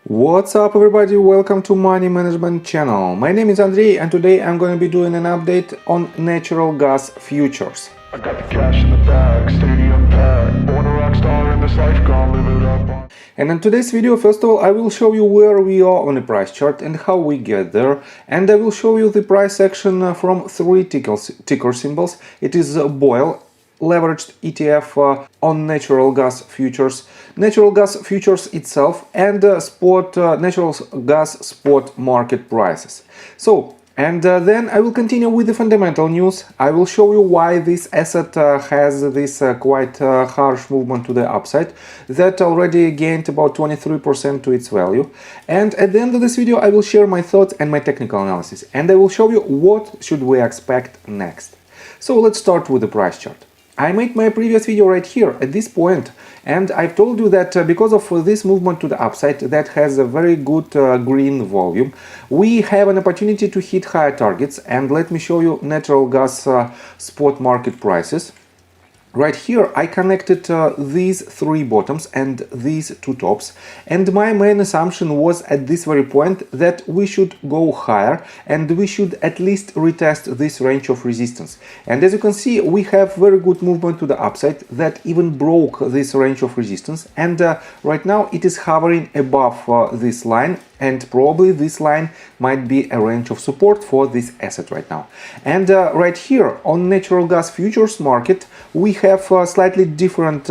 What's up everybody, welcome to Money Management channel. My name is Andrei and today I'm going to be doing an update on natural gas futures. I got the cash in the bag, stadium packed, born a rock star in this life, gonna live it up. And in today's video, first of all, I will show you where we are on the price chart and how we get there. And I will show you the price action from three ticker symbols. It is BOIL, leveraged ETF on natural gas futures itself, and natural gas spot market prices. Then I will continue with the fundamental news. I will show you why this asset has this quite harsh movement to the upside that already gained about 23% to its value. And at the end of this video, I will share my thoughts and my technical analysis. And I will show you what should we expect next. So let's start with the price chart. I made my previous video right here at this point, and I've told you that because of this movement to the upside that has a very good green volume, we have an opportunity to hit higher targets. And let me show you natural gas spot market prices. Right here I connected these three bottoms and these two tops, and my main assumption was at this very point that we should go higher and we should at least retest this range of resistance. And as you can see, we have very good movement to the upside that even broke this range of resistance, and right now it is hovering above this line, and probably this line might be a range of support for this asset right now. And right here on natural gas futures market, we have a slightly different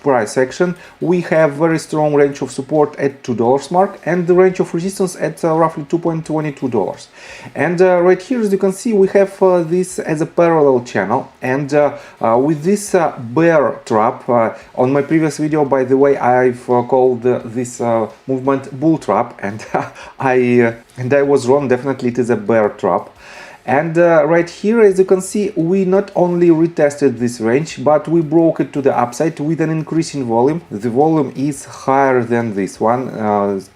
price action. We have very strong range of support at $2 mark and the range of resistance at roughly $2.22. And right here, as you can see, we have this as a parallel channel, and with this bear trap, on my previous video, by the way, I've called this movement bull trap, and I was wrong. Definitely it is a bear trap. And right here, as you can see, we not only retested this range, but we broke it to the upside with an increase in volume. The volume is higher than this one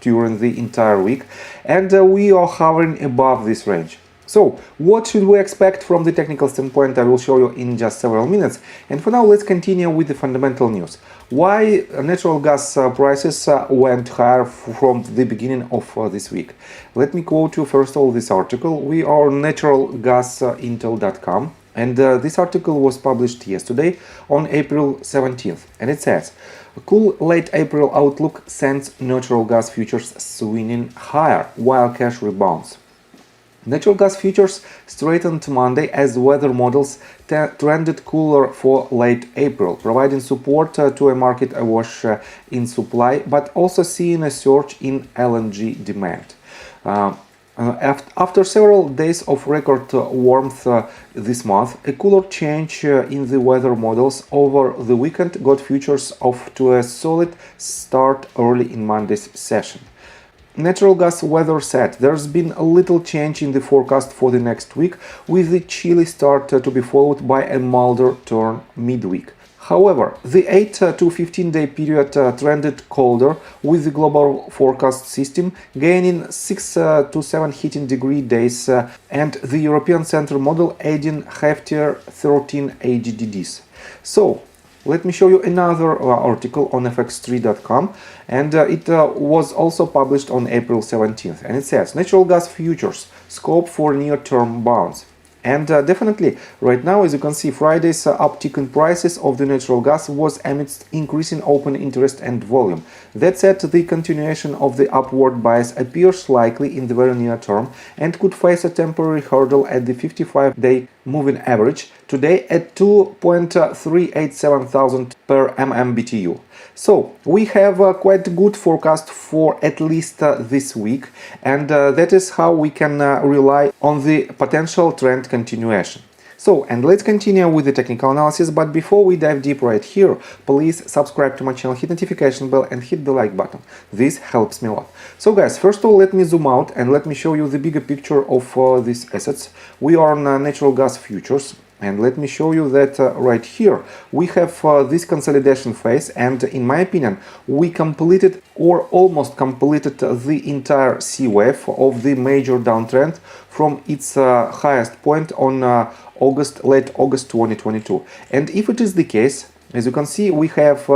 during the entire week, and we are hovering above this range. So, what should we expect from the technical standpoint? I will show you in just several minutes. And for now, let's continue with the fundamental news. Why natural gas prices went higher from the beginning of this week? Let me quote you first of all this article. We are naturalgasintel.com, and this article was published yesterday on April 17th, and it says, a cool late April outlook sends natural gas futures swinging higher while cash rebounds. Natural gas futures straightened Monday as weather models trended cooler for late April, providing support to a market awash in supply, but also seeing a surge in LNG demand. After several days of record warmth this month, a cooler change in the weather models over the weekend got futures off to a solid start early in Monday's session. Natural gas weather set. There's been a little change in the forecast for the next week, with the chilly start to be followed by a milder turn midweek. However, the 8 to 15-day period trended colder, with the global forecast system gaining 6 to 7 heating degree days and the European Center model adding heftier 13 AGDDs. So, let me show you another article on fx3.com, and it was also published on April 17th, and it says natural gas futures scope for near-term bounce. And definitely right now, as you can see, Friday's uptick in prices of the natural gas was amidst increasing open interest and volume. That said, the continuation of the upward bias appears likely in the very near term and could face a temporary hurdle at the 55-day moving average, today at 2.387 thousand per MMBTU. So we have a quite good forecast for at least this week, and that is how we can rely on the potential trend continuation. So, and let's continue with the technical analysis, but before we dive deep right here, please subscribe to my channel, hit notification bell and hit the like button. This helps me a lot. So guys, first of all, let me zoom out and let me show you the bigger picture of these assets. We are on natural gas futures. And let me show you that right here we have this consolidation phase, and in my opinion we completed or almost completed the entire C wave of the major downtrend from its highest point on late August 2022. And if it is the case, As you can see, we have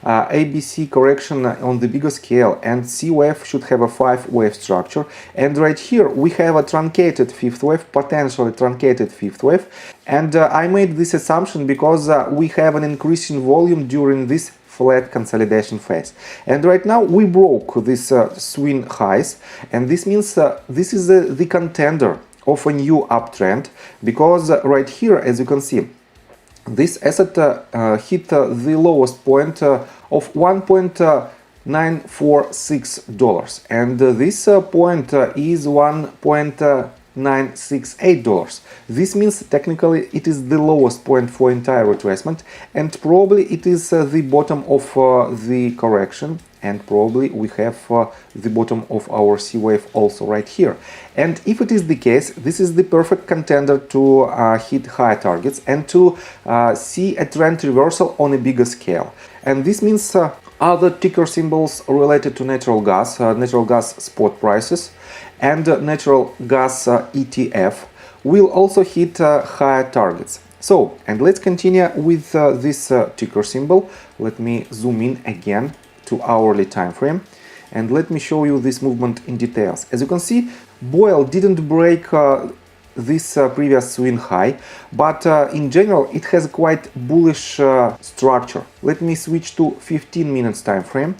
ABC correction on the bigger scale, and C wave should have a 5-wave structure. And right here we have a truncated fifth wave, potentially truncated fifth wave. And I made this assumption because we have an increasing volume during this flat consolidation phase. And right now we broke this swing highs, and this means this is the contender of a new uptrend, because right here, as you can see, this asset hit the lowest point of $1.946, and this point is $1.968. This means technically it is the lowest point for entire retracement, and probably it is the bottom of the correction, and probably we have the bottom of our C wave also right here. And if it is the case, this is the perfect contender to hit higher targets and to see a trend reversal on a bigger scale. And this means other ticker symbols related to natural gas spot prices, and natural gas ETF will also hit higher targets. So, and let's continue with this ticker symbol. Let me zoom in again to hourly time frame, and let me show you this movement in details. As you can see, Boyle didn't break this previous swing high, but in general it has a quite bullish structure. Let me switch to 15 minutes time frame,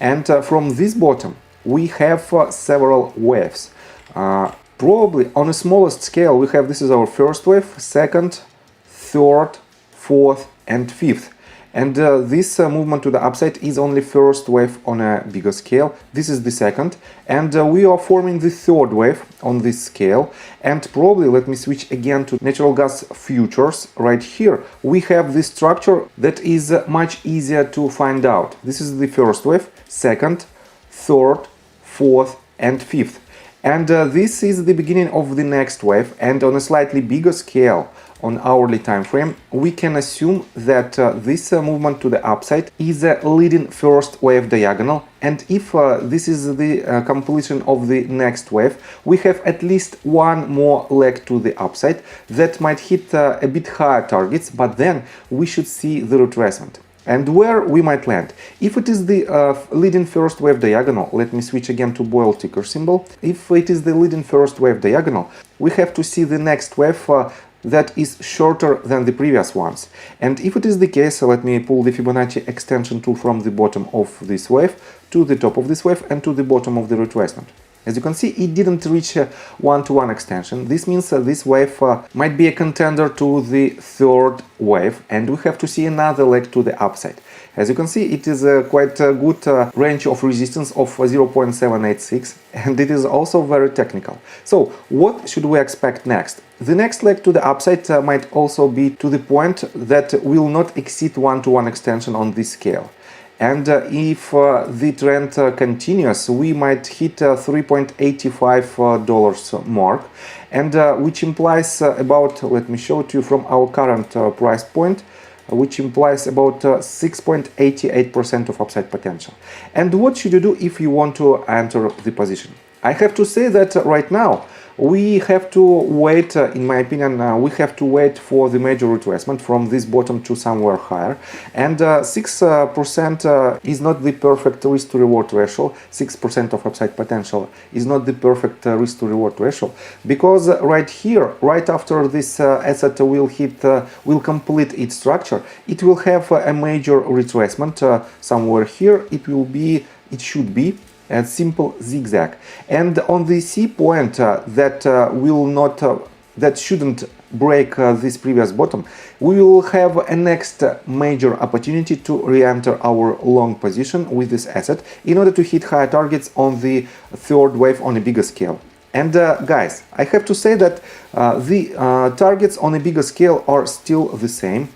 and from this bottom we have several waves. Probably on a smallest scale we have, this is our first wave, second, third, fourth and fifth. And this movement to the upside is only first wave on a bigger scale. This is the second, and we are forming the third wave on this scale. And probably, let me switch again to natural gas futures. Right here we have this structure that is much easier to find out. This is the first wave, second, third, fourth and fifth. And this is the beginning of the next wave, and on a slightly bigger scale on hourly time frame, we can assume that this movement to the upside is a leading first wave diagonal, and if this is the completion of the next wave, we have at least one more leg to the upside that might hit a bit higher targets, but then we should see the retracement. And where we might land. If it is the leading first wave diagonal, let me switch again to Boyle ticker symbol. If it is the leading first wave diagonal, we have to see the next wave that is shorter than the previous ones. And if it is the case, let me pull the Fibonacci extension tool from the bottom of this wave to the top of this wave and to the bottom of the retracement. As you can see, it didn't reach a one-to-one extension. This means this wave might be a contender to the third wave, and we have to see another leg to the upside. As you can see, it is quite a good range of resistance of 0.786, and it is also very technical. So, what should we expect next? The next leg to the upside might also be to the point that will not exceed one-to-one extension on this scale. And if the trend continues, we might hit $3.85 mark, and which implies about, let me show it to you from our current price point, which implies about 6.88% of upside potential. And what should you do if you want to enter the position? I have to say that right now we have to wait, in my opinion, we have to wait for the major retracement from this bottom to somewhere higher. And 6% is not the perfect risk to reward ratio. 6% of upside potential is not the perfect risk to reward ratio, because right here, right after this asset will complete its structure, it will have a major retracement somewhere here. It should be a simple zigzag, and on the C point that shouldn't break this previous bottom, we will have a next major opportunity to re-enter our long position with this asset in order to hit higher targets on the third wave on a bigger scale. And guys, I have to say that the targets on a bigger scale are still the same.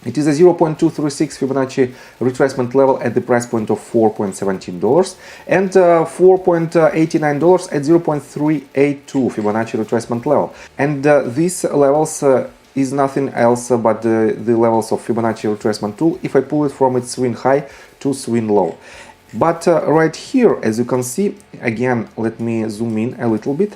It is a 0.236 Fibonacci retracement level at the price point of $4.17 and $4.89 at 0.382 Fibonacci retracement level. And these levels is nothing else but the levels of Fibonacci retracement tool if I pull it from its swing high to swing low. But right here, as you can see, again, let me zoom in a little bit.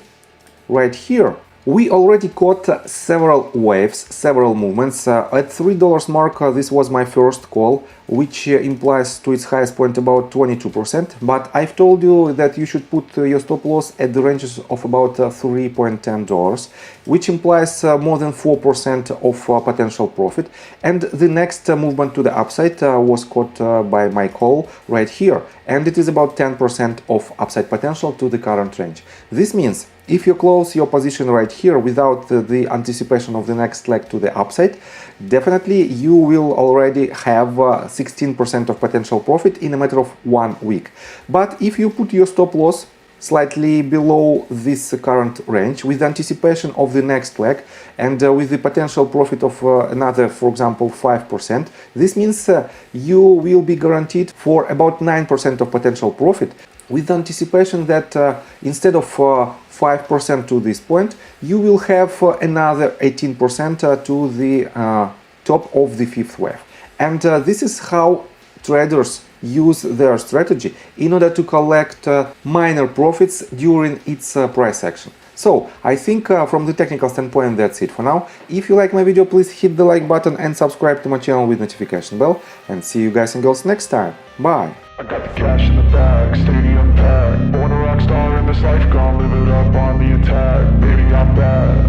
Right here, We already caught several waves, several movements. At $3 mark, this was my first call, which implies to its highest point about 22%. But I've told you that you should put your stop loss at the ranges of about $3.10, which implies more than 4% of potential profit. And the next movement to the upside was caught by my call right here. And it is about 10% of upside potential to the current range. This means if you close your position right here without the anticipation of the next leg to the upside, definitely you will already have 16% of potential profit in a matter of 1 week. But if you put your stop loss slightly below this current range with anticipation of the next leg and with the potential profit of another, for example, 5%, this means you will be guaranteed for about 9% of potential profit, with the anticipation that instead of 5% to this point, you will have another 18% to the top of the fifth wave. And this is how traders use their strategy in order to collect minor profits during its price action. So I think from the technical standpoint, that's it for now. If you like my video, please hit the like button and subscribe to my channel with notification bell. And see you guys and girls next time. Bye! I got the cash in the bag, stadium packed. Born a rock star in this life, gonna live it up on the attack. Baby, I'm bad.